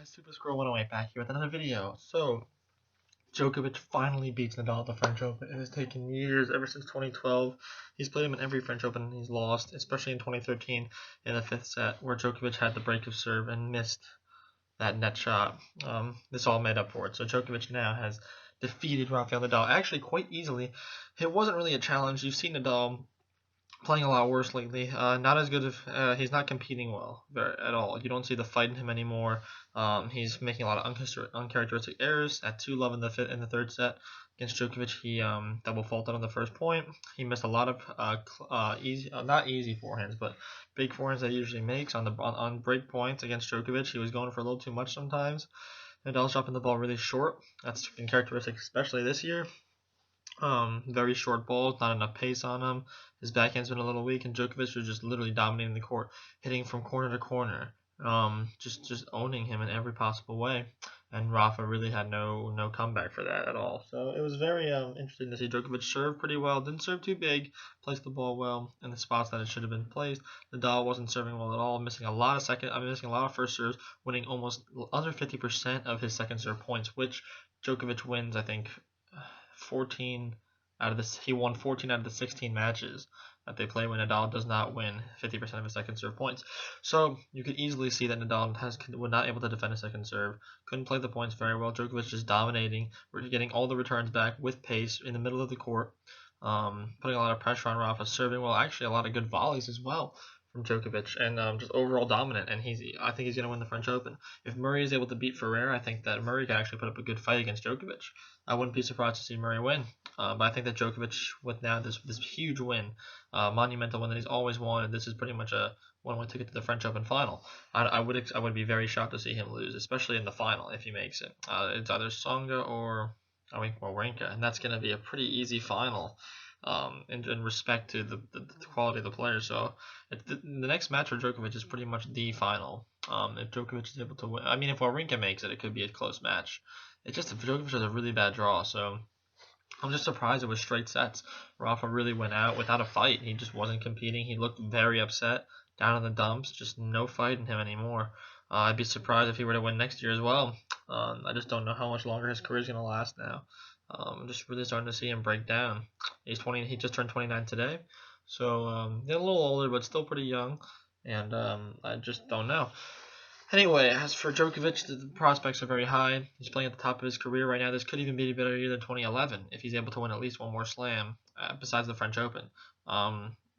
My Super Scroll 108 back here with another video. So, Djokovic finally beats Nadal at the French Open. It has taken years, ever since 2012. He's played him in every French Open and he's lost, especially in 2013 in the fifth set, where Djokovic had the break of serve and missed that net shot. This all made up for it. So, Djokovic now has defeated Rafael Nadal actually quite easily. It wasn't really a challenge. You've seen Nadal playing a lot worse lately. Not as good as he's not competing well at all. You don't see the fight in him anymore. He's making a lot of uncharacteristic errors. At 2-love in the third set against Djokovic, he double faulted on the first point. He missed a lot of not easy forehands, but big forehands that he usually makes on break points against Djokovic. He was going for a little too much sometimes. Nadal's dropping the ball really short. That's been characteristic, especially this year. Very short balls, not enough pace on him. His backhand's been a little weak, and Djokovic was just literally dominating the court, hitting from corner to corner, just owning him in every possible way. And Rafa really had no comeback for that at all. So it was very interesting to see Djokovic serve pretty well. Didn't serve too big, placed the ball well in the spots that it should have been placed. Nadal wasn't serving well at all, missing a lot of first serves, winning almost under 50% of his second serve points, which Djokovic wins, I think, 14 out of this. He won 14 out of the 16 matches that they play when Nadal does not win 50% of his second serve points. So you could easily see that Nadal was not able to defend a second serve, couldn't play the points very well. Djokovic just dominating, getting all the returns back with pace in the middle of the court, putting a lot of pressure on Rafa, serving well, actually a lot of good volleys as well from Djokovic, and just overall dominant. And I think he's going to win the French Open. If Murray is able to beat Ferrer, I think that Murray can actually put up a good fight against Djokovic. I wouldn't be surprised to see Murray win, but I think that Djokovic, with now this huge win, monumental win that he's always wanted, this is pretty much a one-way ticket to the French Open final. I would be very shocked to see him lose, especially in the final if he makes it. It's either Tsonga or Wawrinka, and that's going to be a pretty easy final. In respect to the quality of the players. So the next match for Djokovic is pretty much the final. If Djokovic is able to win, I mean, if Wawrinka makes it, it could be a close match. It's just Djokovic has a really bad draw, so I'm just surprised it was straight sets. Rafa really went out without a fight. He just wasn't competing. He looked very upset, down in the dumps, just no fight in him anymore. I'd be surprised if he were to win next year as well. I just don't know how much longer his career is going to last now. I'm just really starting to see him break down. He's 20. He just turned 29 today, so he's a little older, but still pretty young. And I just don't know. Anyway, as for Djokovic, the prospects are very high. He's playing at the top of his career right now. This could even be a better year than 2011 if he's able to win at least one more slam besides the French Open.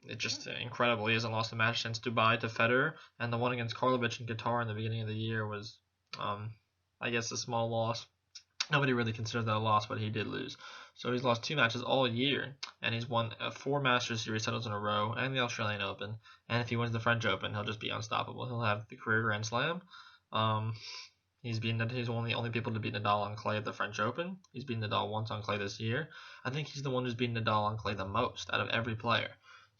It's just incredible. He hasn't lost a match since Dubai to Federer, and the one against Karlovic in Qatar in the beginning of the year was, I guess, a small loss. Nobody really considered that a loss, but he did lose. So he's lost 2 matches all year, and he's won 4 Masters Series titles in a row and the Australian Open. And if he wins the French Open, he'll just be unstoppable. He'll have the career Grand Slam. He's one of the only people to beat Nadal on clay at the French Open. He's beaten Nadal once on clay this year. I think he's the one who's beaten Nadal on clay the most out of every player.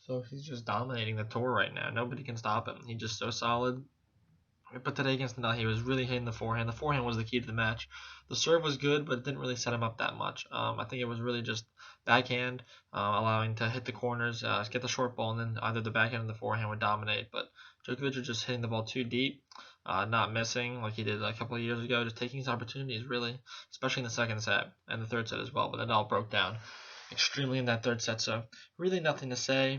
So he's just dominating the tour right now. Nobody can stop him. He's just so solid. But today against Nadal, he was really hitting the forehand. The forehand was the key to the match. The serve was good, but it didn't really set him up that much. I think it was really just backhand, allowing to hit the corners, get the short ball, and then either the backhand or the forehand would dominate. But Djokovic was just hitting the ball too deep, not missing like he did a couple of years ago, just taking his opportunities, really, especially in the second set and the third set as well. But Nadal broke down extremely in that third set, so really nothing to say.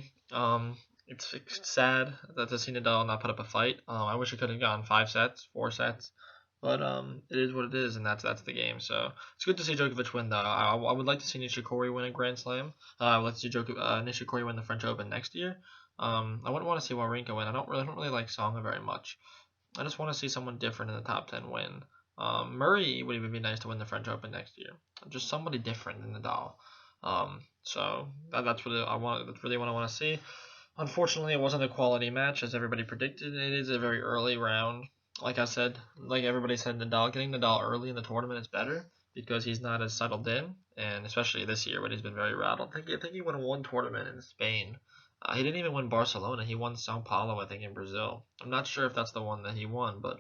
It's sad that to see Nadal not put up a fight. I wish it could have gone 5 sets, 4 sets, but it is what it is, and that's the game. So it's good to see Djokovic win, though. I would like to see Nishikori win a Grand Slam. I would like to see Nishikori win the French Open next year. I wouldn't want to see Wawrinka win. I don't really like Tsonga very much. I just want to see someone different in the top 10 win. Murray would even be nice to win the French Open next year. Just somebody different than Nadal. So that's really what I want to see. Unfortunately, it wasn't a quality match as everybody predicted. It is a very early round. Like I said, like everybody said, getting Nadal early in the tournament is better because he's not as settled in, and especially this year when he's been very rattled. I think he won 1 tournament in Spain. He didn't even win Barcelona. He won Sao Paulo, I think, in Brazil. I'm not sure if that's the one that he won, but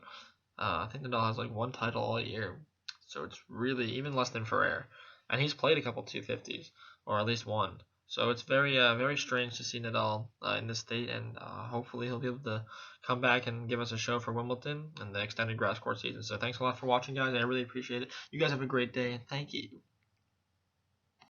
I think Nadal has like 1 title all year. So it's really even less than Ferrer. And he's played a couple 250s, or at least one. So it's very strange to see Nadal in this state, and hopefully he'll be able to come back and give us a show for Wimbledon and the extended grass court season. So thanks a lot for watching, guys. I really appreciate it. You guys have a great day, and thank you.